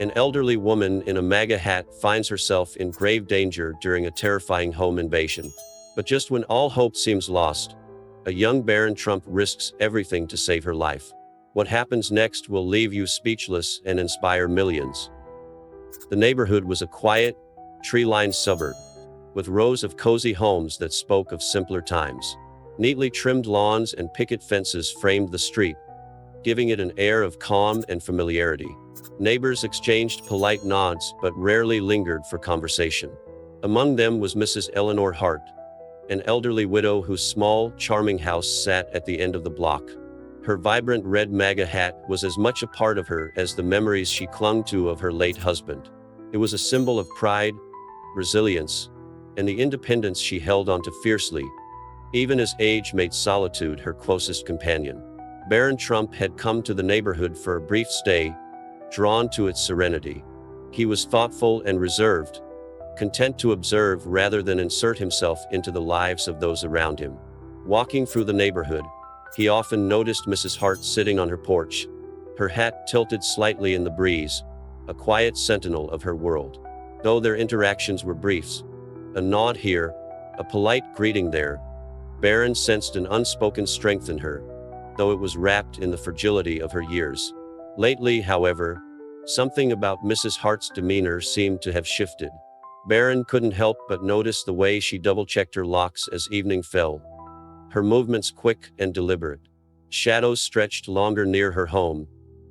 An elderly woman in a MAGA hat finds herself in grave danger during a terrifying home invasion. But just when all hope seems lost, a young Barron Trump risks everything to save her life. What happens next will leave you speechless and inspire millions. The neighborhood was a quiet, tree-lined suburb, with rows of cozy homes that spoke of simpler times. Neatly trimmed lawns and picket fences framed the street, giving it an air of calm and familiarity. Neighbors exchanged polite nods but rarely lingered for conversation. Among them was Mrs. Eleanor Hart, an elderly widow whose small, charming house sat at the end of the block. Her vibrant red MAGA hat was as much a part of her as the memories she clung to of her late husband. It was a symbol of pride, resilience, and the independence she held onto fiercely, even as age made solitude her closest companion. Barron Trump had come to the neighborhood for a brief stay, drawn to its serenity. He was thoughtful and reserved, content to observe rather than insert himself into the lives of those around him. Walking through the neighborhood, he often noticed Mrs. Hart sitting on her porch, her hat tilted slightly in the breeze, a quiet sentinel of her world. Though their interactions were brief, a nod here, a polite greeting there, Barron sensed an unspoken strength in her, though it was wrapped in the fragility of her years. Lately, however, something about Mrs. Hart's demeanor seemed to have shifted. Barron couldn't help but notice the way she double-checked her locks as evening fell, her movements quick and deliberate. Shadows stretched longer near her home,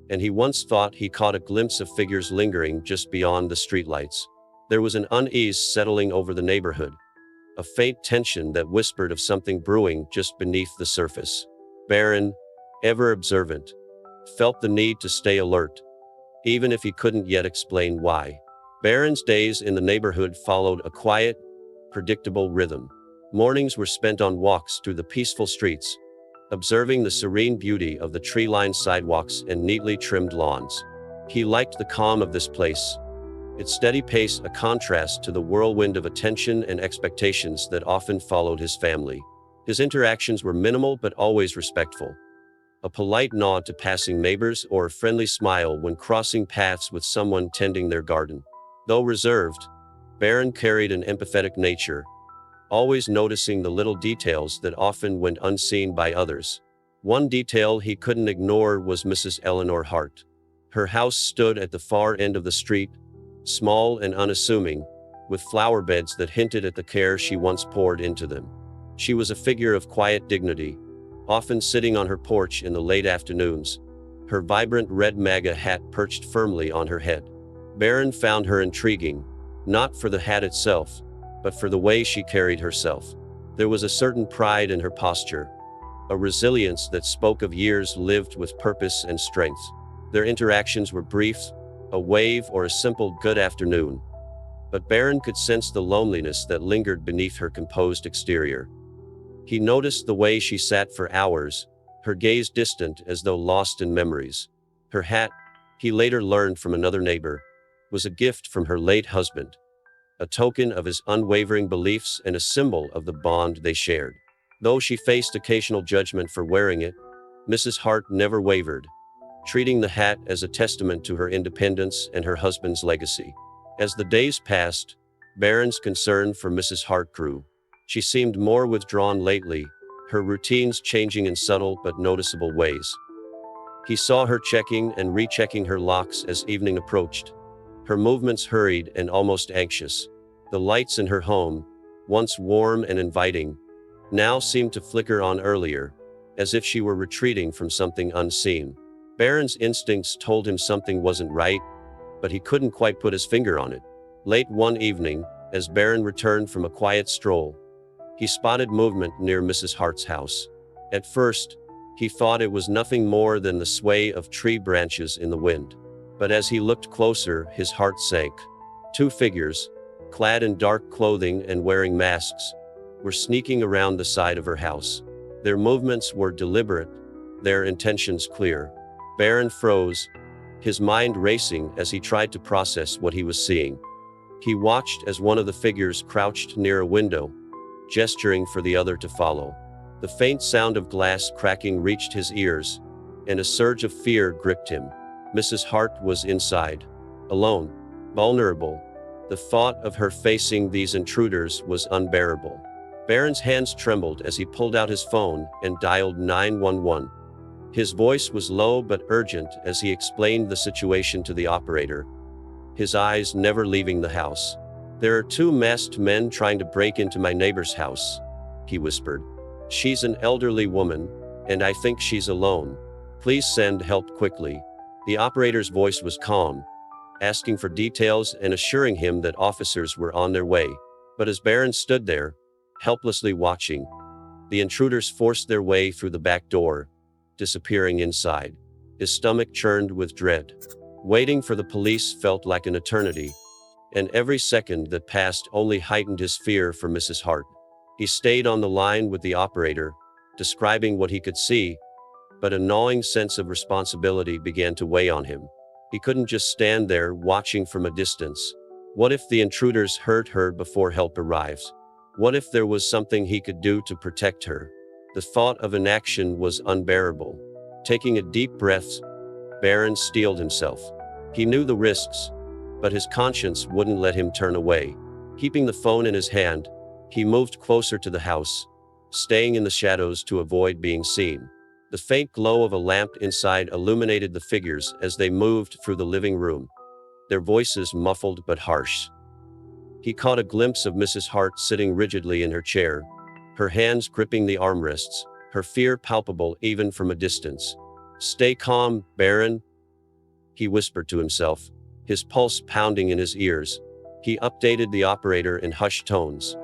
and he once thought he caught a glimpse of figures lingering just beyond the streetlights. There was an unease settling over the neighborhood, a faint tension that whispered of something brewing just beneath the surface. Barron, ever observant, felt the need to stay alert, even if he couldn't yet explain why. Barron's days in the neighborhood followed a quiet, predictable rhythm. Mornings were spent on walks through the peaceful streets, observing the serene beauty of the tree-lined sidewalks and neatly trimmed lawns. He liked the calm of this place, its steady pace a contrast to the whirlwind of attention and expectations that often followed his family. His interactions were minimal but always respectful. A polite nod to passing neighbors or a friendly smile when crossing paths with someone tending their garden. Though reserved, Barron carried an empathetic nature, always noticing the little details that often went unseen by others. One detail he couldn't ignore was Mrs. Eleanor Hart. Her house stood at the far end of the street, small and unassuming, with flower beds that hinted at the care she once poured into them. She was a figure of quiet dignity, often sitting on her porch in the late afternoons, her vibrant red MAGA hat perched firmly on her head. Barron found her intriguing, not for the hat itself, but for the way she carried herself. There was a certain pride in her posture, a resilience that spoke of years lived with purpose and strength. Their interactions were brief, a wave or a simple good afternoon, but Barron could sense the loneliness that lingered beneath her composed exterior. He noticed the way she sat for hours, her gaze distant as though lost in memories. Her hat, he later learned from another neighbor, was a gift from her late husband, a token of his unwavering beliefs and a symbol of the bond they shared. Though she faced occasional judgment for wearing it, Mrs. Hart never wavered, treating the hat as a testament to her independence and her husband's legacy. As the days passed, Barron's concern for Mrs. Hart grew. She seemed more withdrawn lately, her routines changing in subtle but noticeable ways. He saw her checking and rechecking her locks as evening approached, her movements hurried and almost anxious. The lights in her home, once warm and inviting, now seemed to flicker on earlier, as if she were retreating from something unseen. Barron's instincts told him something wasn't right, but he couldn't quite put his finger on it. Late one evening, as Barron returned from a quiet stroll, he spotted movement near Mrs. Hart's house. At first, he thought it was nothing more than the sway of tree branches in the wind. But as he looked closer, his heart sank. Two figures, clad in dark clothing and wearing masks, were sneaking around the side of her house. Their movements were deliberate, their intentions clear. Barron froze, his mind racing as he tried to process what he was seeing. He watched as one of the figures crouched near a window, gesturing for the other to follow. The faint sound of glass cracking reached his ears, and a surge of fear gripped him. Mrs. Hart was inside, alone, vulnerable. The thought of her facing these intruders was unbearable. Barron's hands trembled as he pulled out his phone and dialed 911. His voice was low but urgent as he explained the situation to the operator, his eyes never leaving the house. "There are two masked men trying to break into my neighbor's house," he whispered. "She's an elderly woman, and I think she's alone. Please send help quickly." The operator's voice was calm, asking for details and assuring him that officers were on their way. But as Barron stood there, helplessly watching, the intruders forced their way through the back door, disappearing inside. His stomach churned with dread. Waiting for the police felt like an eternity, and every second that passed only heightened his fear for Mrs. Hart. He stayed on the line with the operator, describing what he could see, but a gnawing sense of responsibility began to weigh on him. He couldn't just stand there watching from a distance. What if the intruders hurt her before help arrives? What if there was something he could do to protect her? The thought of inaction was unbearable. Taking a deep breath, Barron steeled himself. He knew the risks, but his conscience wouldn't let him turn away. Keeping the phone in his hand, he moved closer to the house, staying in the shadows to avoid being seen. The faint glow of a lamp inside illuminated the figures as they moved through the living room, their voices muffled but harsh. He caught a glimpse of Mrs. Hart sitting rigidly in her chair, her hands gripping the armrests, her fear palpable even from a distance. "Stay calm, Barron," he whispered to himself, his pulse pounding in his ears. He updated the operator in hushed tones,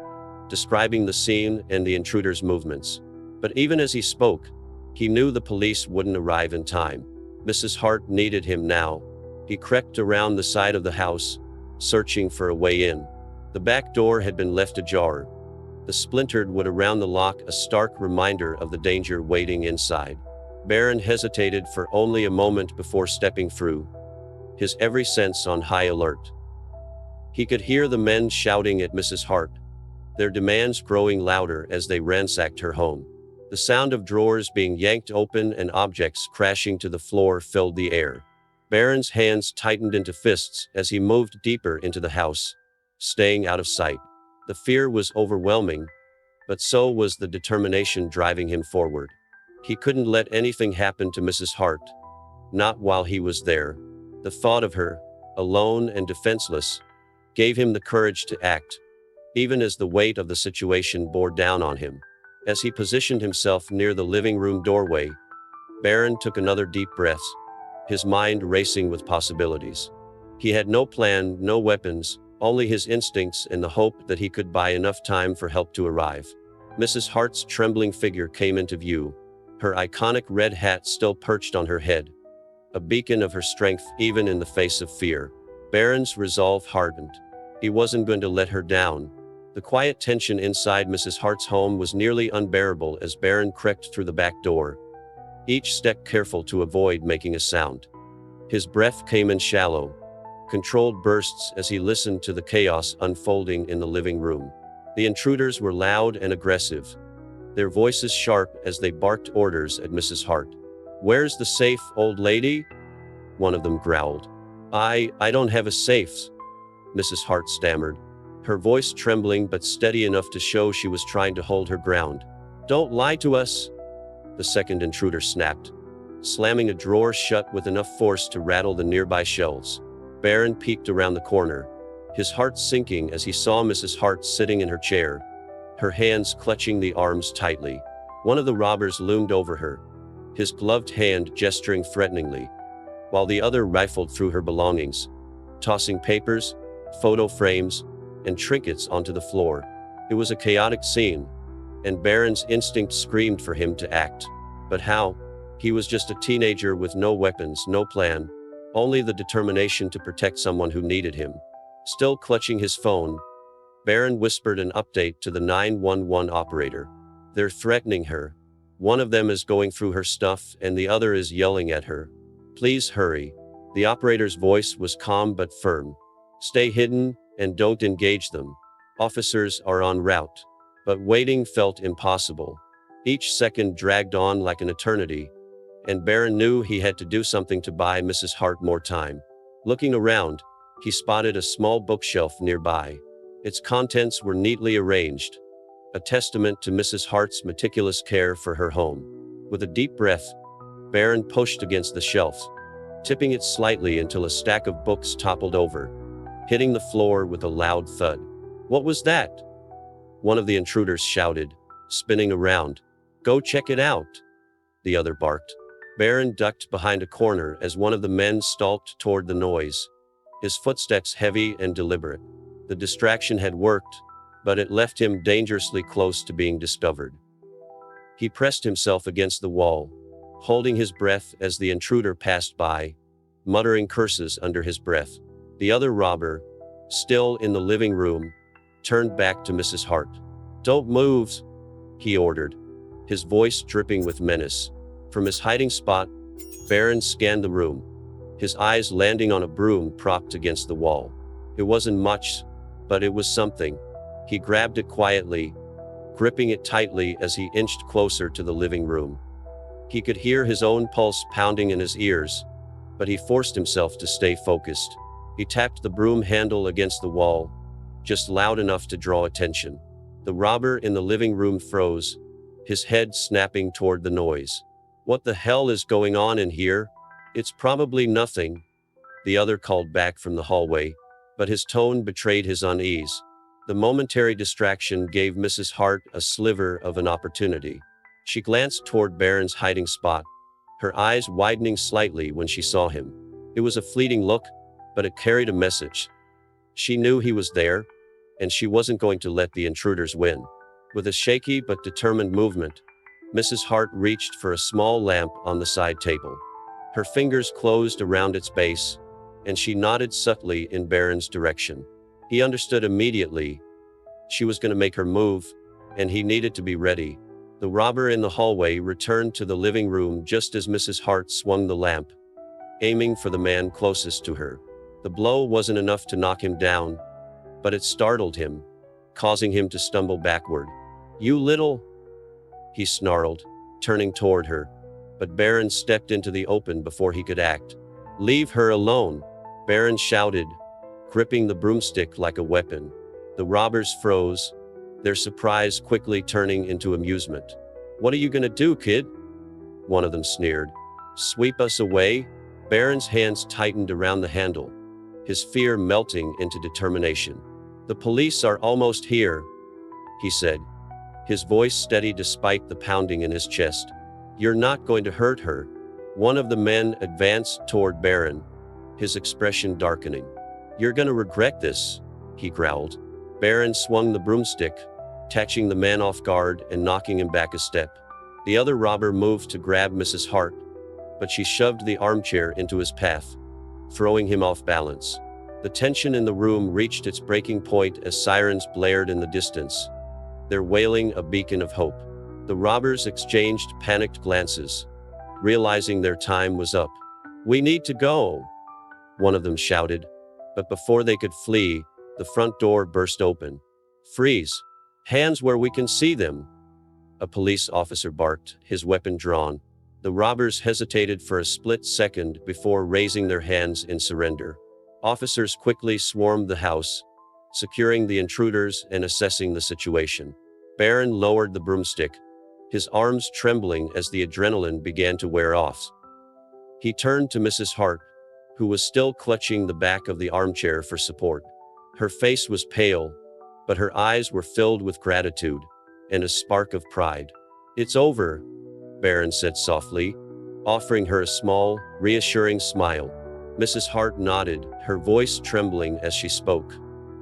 describing the scene and the intruder's movements. But even as he spoke, he knew the police wouldn't arrive in time. Mrs. Hart needed him now. He crept around the side of the house, searching for a way in. The back door had been left ajar, the splintered wood around the lock a stark reminder of the danger waiting inside. Barron hesitated for only a moment before stepping through, his every sense on high alert. He could hear the men shouting at Mrs. Hart, their demands growing louder as they ransacked her home. The sound of drawers being yanked open and objects crashing to the floor filled the air. Barron's hands tightened into fists as he moved deeper into the house, staying out of sight. The fear was overwhelming, but so was the determination driving him forward. He couldn't let anything happen to Mrs. Hart, not while he was there. The thought of her, alone and defenseless, gave him the courage to act, even as the weight of the situation bore down on him. As he positioned himself near the living room doorway, Barron took another deep breath, his mind racing with possibilities. He had no plan, no weapons, only his instincts and the hope that he could buy enough time for help to arrive. Mrs. Hart's trembling figure came into view, her iconic red hat still perched on her head, a beacon of her strength even in the face of fear. Barron's resolve hardened. He wasn't going to let her down. The quiet tension inside Mrs. Hart's home was nearly unbearable as Barron crept through the back door, each step careful to avoid making a sound. His breath came in shallow, controlled bursts as he listened to the chaos unfolding in the living room. The intruders were loud and aggressive, their voices sharp as they barked orders at Mrs. Hart. "Where's the safe, old lady?" one of them growled. I don't have a safe," Mrs. Hart stammered, her voice trembling but steady enough to show she was trying to hold her ground. "Don't lie to us," the second intruder snapped, slamming a drawer shut with enough force to rattle the nearby shelves. Barron peeked around the corner, his heart sinking as he saw Mrs. Hart sitting in her chair, her hands clutching the arms tightly. One of the robbers loomed over her, his gloved hand gesturing threateningly, while the other rifled through her belongings, tossing papers, photo frames, and trinkets onto the floor. It was a chaotic scene, and Barron's instinct screamed for him to act. But how? He was just a teenager with no weapons, no plan, only the determination to protect someone who needed him. Still clutching his phone, Barron whispered an update to the 911 operator. "They're threatening her. One of them is going through her stuff and the other is yelling at her. Please hurry." The operator's voice was calm but firm. "Stay hidden and don't engage them. Officers are en route." But waiting felt impossible. Each second dragged on like an eternity, and Barron knew he had to do something to buy Mrs. Hart more time. Looking around, He spotted a small bookshelf nearby. Its contents were neatly arranged, a testament to Mrs. Hart's meticulous care for her home. With a deep breath, Barron pushed against the shelf, tipping it slightly until a stack of books toppled over, hitting the floor with a loud thud. "What was that?" one of the intruders shouted, spinning around. "Go check it out," the other barked. Barron ducked behind a corner as one of the men stalked toward the noise, his footsteps heavy and deliberate. The distraction had worked, but it left him dangerously close to being discovered. He pressed himself against the wall, holding his breath as the intruder passed by, muttering curses under his breath. The other robber, still in the living room, turned back to Mrs. Hart. "Don't move," he ordered, his voice dripping with menace. From his hiding spot, Barron scanned the room, his eyes landing on a broom propped against the wall. It wasn't much, but it was something. He grabbed it quietly, gripping it tightly as he inched closer to the living room. He could hear his own pulse pounding in his ears, but he forced himself to stay focused. He tapped the broom handle against the wall, just loud enough to draw attention. The robber in the living room froze, his head snapping toward the noise. "What the hell is going on in here?" "It's probably nothing," the other called back from the hallway, but his tone betrayed his unease. The momentary distraction gave Mrs. Hart a sliver of an opportunity. She glanced toward Barron's hiding spot, her eyes widening slightly when she saw him. It was a fleeting look, but it carried a message. She knew he was there, and she wasn't going to let the intruders win. With a shaky but determined movement, Mrs. Hart reached for a small lamp on the side table. Her fingers closed around its base, and she nodded subtly in Barron's direction. He understood immediately. She was going to make her move, and he needed to be ready. The robber in the hallway returned to the living room just as Mrs. Hart swung the lamp, aiming for the man closest to her. The blow wasn't enough to knock him down, but it startled him, causing him to stumble backward. "You little," he snarled, turning toward her, but Barron stepped into the open before he could act. "Leave her alone," Barron shouted, gripping the broomstick like a weapon. The robbers froze, their surprise quickly turning into amusement. "What are you gonna do, kid?" one of them sneered. "Sweep us away?" Barron's hands tightened around the handle, his fear melting into determination. "The police are almost here," he said, his voice steady despite the pounding in his chest. "You're not going to hurt her." One of the men advanced toward Barron, his expression darkening. "You're gonna regret this," he growled. Barron swung the broomstick, catching the man off guard and knocking him back a step. The other robber moved to grab Mrs. Hart, but she shoved the armchair into his path, throwing him off balance. The tension in the room reached its breaking point as sirens blared in the distance, their wailing a beacon of hope. The robbers exchanged panicked glances, realizing their time was up. "We need to go," one of them shouted, but before they could flee, the front door burst open. "Freeze! Hands where we can see them!" a police officer barked, his weapon drawn. The robbers hesitated for a split second before raising their hands in surrender. Officers quickly swarmed the house, securing the intruders and assessing the situation. Barron lowered the broomstick, his arms trembling as the adrenaline began to wear off. He turned to Mrs. Hart, who was still clutching the back of the armchair for support. Her face was pale, but her eyes were filled with gratitude and a spark of pride. "It's over," Barron said softly, offering her a small, reassuring smile. Mrs. Hart nodded, her voice trembling as she spoke.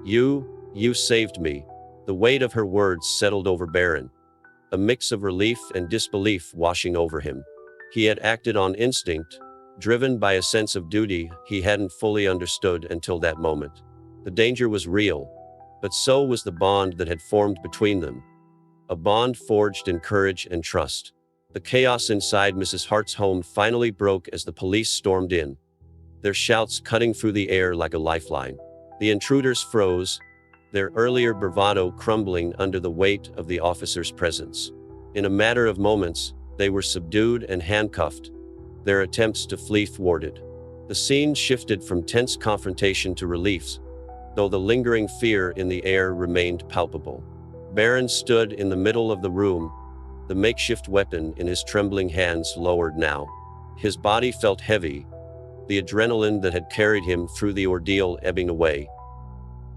You saved me." The weight of her words settled over Barron, a mix of relief and disbelief washing over him. He had acted on instinct, driven by a sense of duty he hadn't fully understood until that moment. The danger was real, but so was the bond that had formed between them. A bond forged in courage and trust. The chaos inside Mrs. Hart's home finally broke as the police stormed in, their shouts cutting through the air like a lifeline. The intruders froze, their earlier bravado crumbling under the weight of the officers' presence. In a matter of moments, they were subdued and handcuffed, their attempts to flee thwarted. The scene shifted from tense confrontation to relief, though the lingering fear in the air remained palpable. Barron stood in the middle of the room, the makeshift weapon in his trembling hands lowered now. His body felt heavy, the adrenaline that had carried him through the ordeal ebbing away.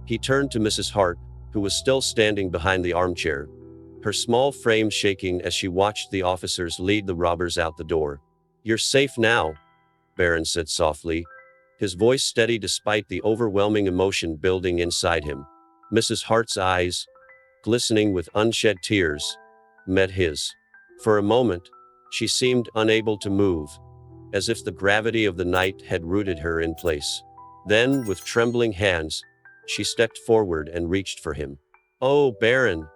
He turned to Mrs. Hart, who was still standing behind the armchair, her small frame shaking as she watched the officers lead the robbers out the door. "You're safe now," Barron said softly, his voice steady despite the overwhelming emotion building inside him. Mrs. Hart's eyes, glistening with unshed tears, met his. For a moment, she seemed unable to move, as if the gravity of the night had rooted her in place. Then, with trembling hands, she stepped forward and reached for him. "Oh, Barron,"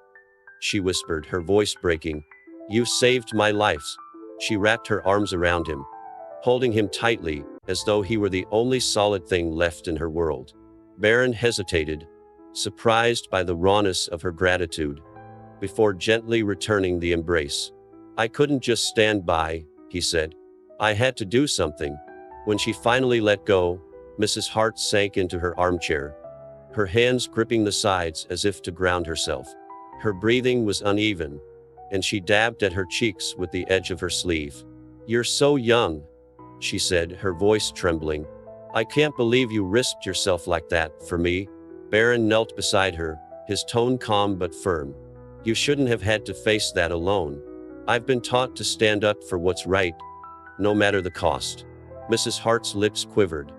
she whispered, her voice breaking. "You saved my life." She wrapped her arms around him, holding him tightly, as though he were the only solid thing left in her world. Barron hesitated, surprised by the rawness of her gratitude, before gently returning the embrace. "I couldn't just stand by," he said. "I had to do something." When she finally let go, Mrs. Hart sank into her armchair, her hands gripping the sides as if to ground herself. Her breathing was uneven, and she dabbed at her cheeks with the edge of her sleeve. "You're so young," she said, her voice trembling. "I can't believe you risked yourself like that for me." Barron knelt beside her, his tone calm but firm. "You shouldn't have had to face that alone. I've been taught to stand up for what's right, no matter the cost." Mrs. Hart's lips quivered,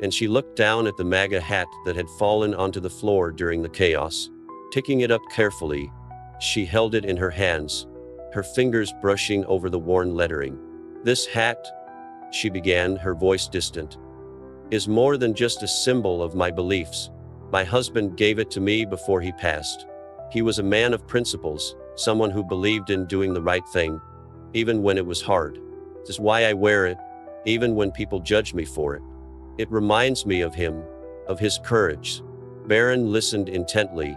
and she looked down at the MAGA hat that had fallen onto the floor during the chaos. Picking it up carefully, she held it in her hands, her fingers brushing over the worn lettering. "This hat," she began, her voice distant, "is more than just a symbol of my beliefs. My husband gave it to me before he passed. He was a man of principles, someone who believed in doing the right thing, even when it was hard. This is why I wear it, even when people judge me for it. It reminds me of him, of his courage." Barron listened intently,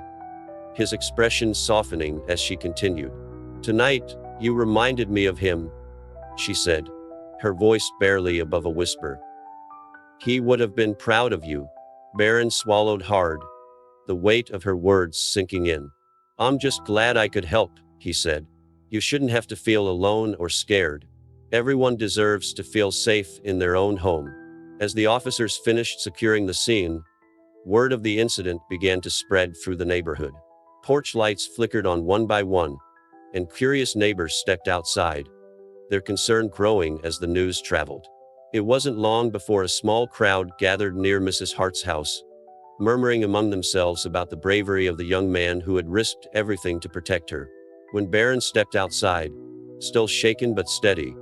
his expression softening as she continued. "Tonight, you reminded me of him," she said, her voice barely above a whisper. "He would have been proud of you." Barron swallowed hard, the weight of her words sinking in. "I'm just glad I could help," he said. "You shouldn't have to feel alone or scared. Everyone deserves to feel safe in their own home." As the officers finished securing the scene, word of the incident began to spread through the neighborhood. Porch lights flickered on one by one, and curious neighbors stepped outside, their concern growing as the news traveled. It wasn't long before a small crowd gathered near Mrs. Hart's house, murmuring among themselves about the bravery of the young man who had risked everything to protect her. When Barron stepped outside, still shaken but steady,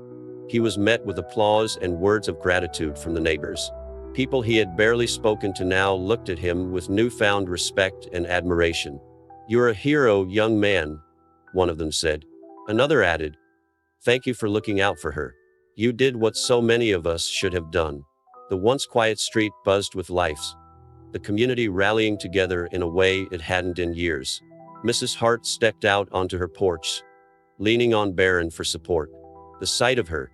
he was met with applause and words of gratitude from the neighbors. People he had barely spoken to now looked at him with newfound respect and admiration. "You're a hero, young man," one of them said. Another added, "Thank you for looking out for her. You did what so many of us should have done." The once quiet street buzzed with life, the community rallying together in a way it hadn't in years. Mrs. Hart stepped out onto her porch, leaning on Barron for support. The sight of her,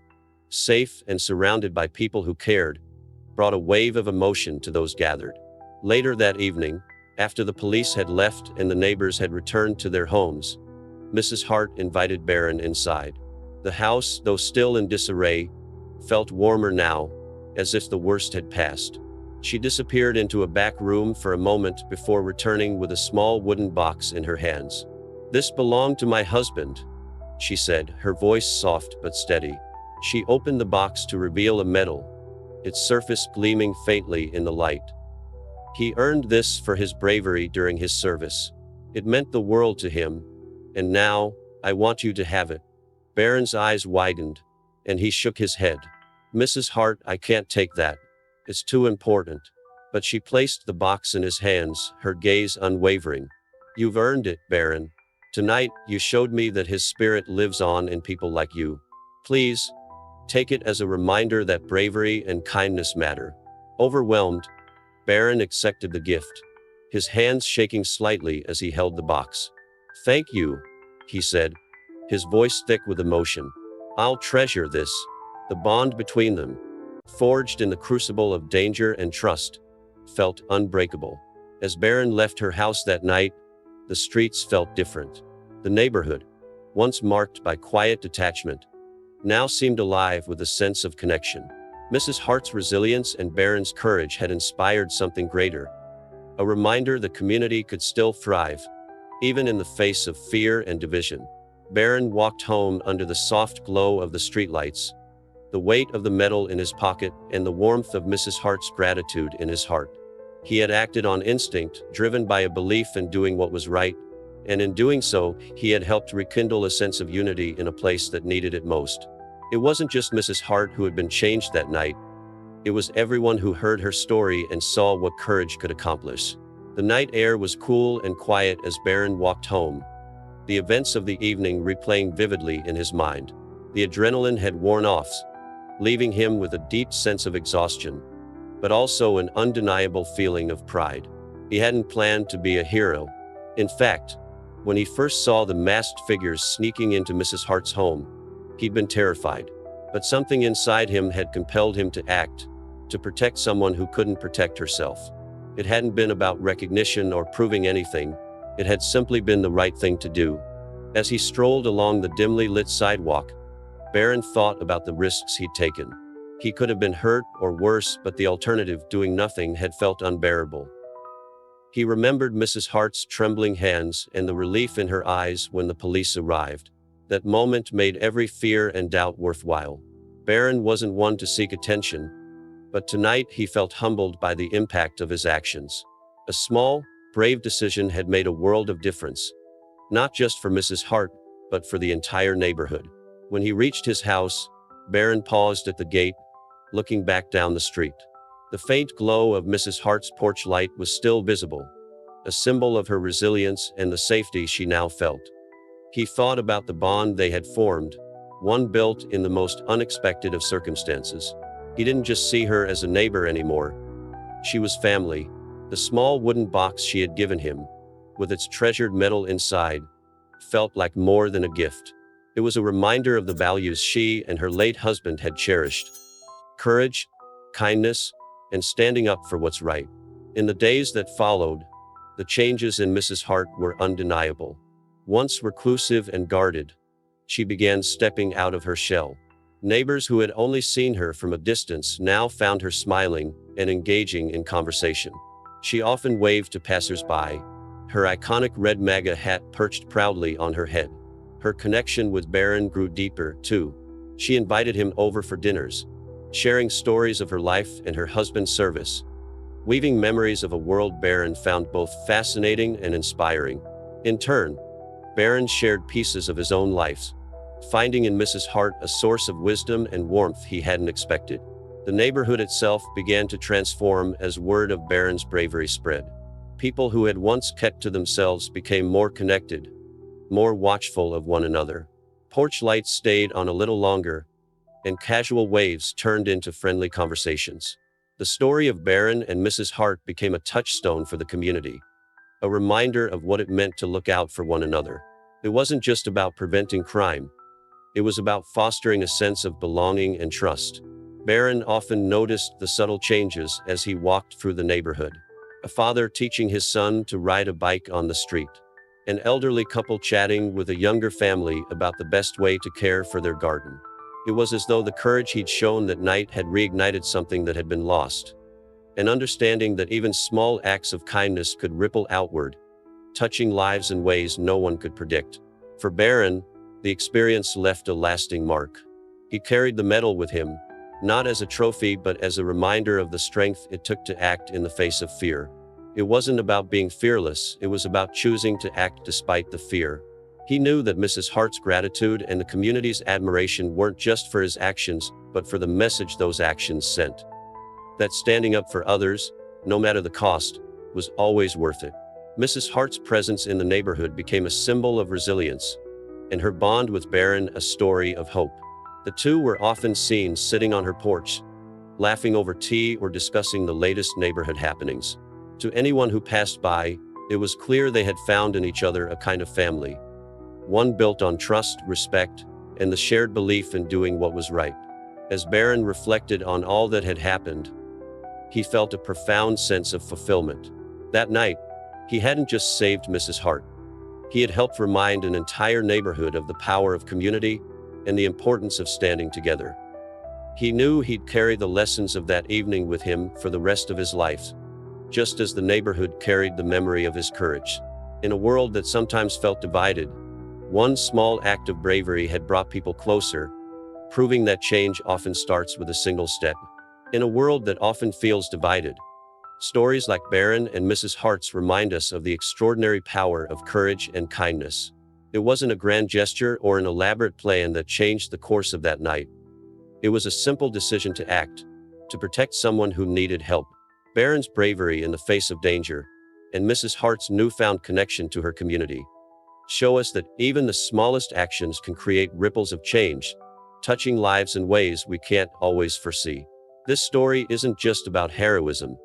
safe and surrounded by people who cared, brought a wave of emotion to those gathered. Later that evening, after the police had left and the neighbors had returned to their homes, Mrs. Hart invited Barron inside. The house, though still in disarray, felt warmer now, as if the worst had passed. She disappeared into a back room for a moment before returning with a small wooden box in her hands. "This belonged to my husband," she said, her voice soft but steady. She opened the box to reveal a medal, its surface gleaming faintly in the light. "He earned this for his bravery during his service. It meant the world to him, and now, I want you to have it." Barron's eyes widened, and he shook his head. "Mrs. Hart, I can't take that. It's too important." But she placed the box in his hands, her gaze unwavering. "You've earned it, Barron. Tonight, you showed me that his spirit lives on in people like you. Please, take it as a reminder that bravery and kindness matter." Overwhelmed, Barron accepted the gift, his hands shaking slightly as he held the box. "Thank you," he said, his voice thick with emotion. "I'll treasure this." The bond between them, forged in the crucible of danger and trust, felt unbreakable. As Barron left her house that night, the streets felt different. The neighborhood, once marked by quiet detachment, now seemed alive with a sense of connection. Mrs. Hart's resilience and Barron's courage had inspired something greater, a reminder the community could still thrive, even in the face of fear and division. Barron walked home under the soft glow of the streetlights, the weight of the metal in his pocket and the warmth of Mrs. Hart's gratitude in his heart. He had acted on instinct, driven by a belief in doing what was right, and in doing so, he had helped rekindle a sense of unity in a place that needed it most. It wasn't just Mrs. Hart who had been changed that night. It was everyone who heard her story and saw what courage could accomplish. The night air was cool and quiet as Barron walked home, the events of the evening replaying vividly in his mind. The adrenaline had worn off, leaving him with a deep sense of exhaustion, but also an undeniable feeling of pride. He hadn't planned to be a hero. In fact, when he first saw the masked figures sneaking into Mrs. Hart's home, he'd been terrified. But something inside him had compelled him to act, to protect someone who couldn't protect herself. It hadn't been about recognition or proving anything. It had simply been the right thing to do. As he strolled along the dimly lit sidewalk, Barron thought about the risks he'd taken. He could have been hurt or worse, but the alternative, doing nothing, had felt unbearable. He remembered Mrs. Hart's trembling hands and the relief in her eyes when the police arrived. That moment made every fear and doubt worthwhile. Barron wasn't one to seek attention, but tonight he felt humbled by the impact of his actions. A small, brave decision had made a world of difference, not just for Mrs. Hart, but for the entire neighborhood. When he reached his house, Barron paused at the gate, looking back down the street. The faint glow of Mrs. Hart's porch light was still visible, a symbol of her resilience and the safety she now felt. He thought about the bond they had formed, one built in the most unexpected of circumstances. He didn't just see her as a neighbor anymore. She was family. The small wooden box she had given him, with its treasured metal inside, felt like more than a gift. It was a reminder of the values she and her late husband had cherished: courage, kindness, and standing up for what's right. In the days that followed, the changes in Mrs. Hart were undeniable. Once reclusive and guarded, she began stepping out of her shell. Neighbors who had only seen her from a distance now found her smiling and engaging in conversation. She often waved to passers-by, her iconic red MAGA hat perched proudly on her head. Her connection with Barron grew deeper, too. She invited him over for dinners, sharing stories of her life and her husband's service, weaving memories of a world Barron found both fascinating and inspiring. In turn, Barron shared pieces of his own life, finding in Mrs. Hart a source of wisdom and warmth he hadn't expected. The neighborhood itself began to transform as word of Barron's bravery spread. People who had once kept to themselves became more connected, more watchful of one another. Porch lights stayed on a little longer, and casual waves turned into friendly conversations. The story of Barron and Mrs. Hart became a touchstone for the community, a reminder of what it meant to look out for one another. It wasn't just about preventing crime. It was about fostering a sense of belonging and trust. Barron often noticed the subtle changes as he walked through the neighborhood. A father teaching his son to ride a bike on the street. An elderly couple chatting with a younger family about the best way to care for their garden. It was as though the courage he'd shown that night had reignited something that had been lost. An understanding that even small acts of kindness could ripple outward, touching lives in ways no one could predict. For Barron, the experience left a lasting mark. He carried the medal with him, not as a trophy but as a reminder of the strength it took to act in the face of fear. It wasn't about being fearless, it was about choosing to act despite the fear. He knew that Mrs. Hart's gratitude and the community's admiration weren't just for his actions, but for the message those actions sent. That standing up for others, no matter the cost, was always worth it. Mrs. Hart's presence in the neighborhood became a symbol of resilience, and her bond with Barron a story of hope. The two were often seen sitting on her porch, laughing over tea or discussing the latest neighborhood happenings. To anyone who passed by, it was clear they had found in each other a kind of family, one built on trust, respect, and the shared belief in doing what was right. As Barron reflected on all that had happened, he felt a profound sense of fulfillment. That night, he hadn't just saved Mrs. Hart. He had helped remind an entire neighborhood of the power of community and the importance of standing together. He knew he'd carry the lessons of that evening with him for the rest of his life, just as the neighborhood carried the memory of his courage. In a world that sometimes felt divided, one small act of bravery had brought people closer, proving that change often starts with a single step. In a world that often feels divided, stories like Barron and Mrs. Hart's remind us of the extraordinary power of courage and kindness. It wasn't a grand gesture or an elaborate plan that changed the course of that night. It was a simple decision to act, to protect someone who needed help. Barron's bravery in the face of danger, and Mrs. Hart's newfound connection to her community, show us that even the smallest actions can create ripples of change, touching lives in ways we can't always foresee. This story isn't just about heroism.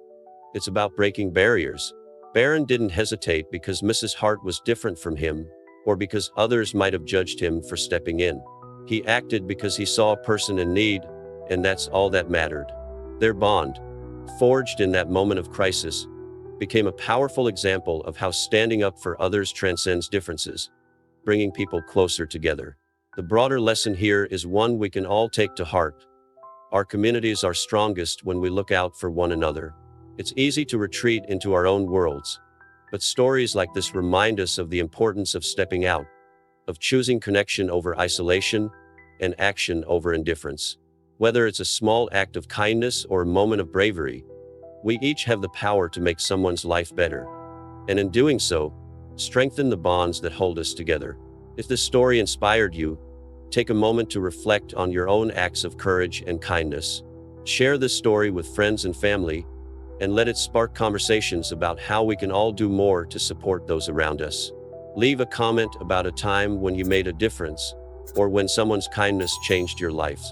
It's about breaking barriers. Barron didn't hesitate because Mrs. Hart was different from him, or because others might have judged him for stepping in. He acted because he saw a person in need, and that's all that mattered. Their bond, forged in that moment of crisis, became a powerful example of how standing up for others transcends differences, bringing people closer together. The broader lesson here is one we can all take to heart. Our communities are strongest when we look out for one another. It's easy to retreat into our own worlds, but stories like this remind us of the importance of stepping out, of choosing connection over isolation and action over indifference. Whether it's a small act of kindness or a moment of bravery, we each have the power to make someone's life better, and in doing so, strengthen the bonds that hold us together. If this story inspired you, take a moment to reflect on your own acts of courage and kindness. Share this story with friends and family, and let it spark conversations about how we can all do more to support those around us. Leave a comment about a time when you made a difference, or when someone's kindness changed your life.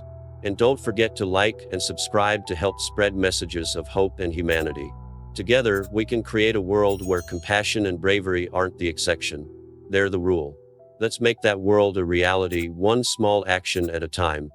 And don't forget to like and subscribe to help spread messages of hope and humanity. Together, we can create a world where compassion and bravery aren't the exception. They're the rule. Let's make that world a reality, one small action at a time.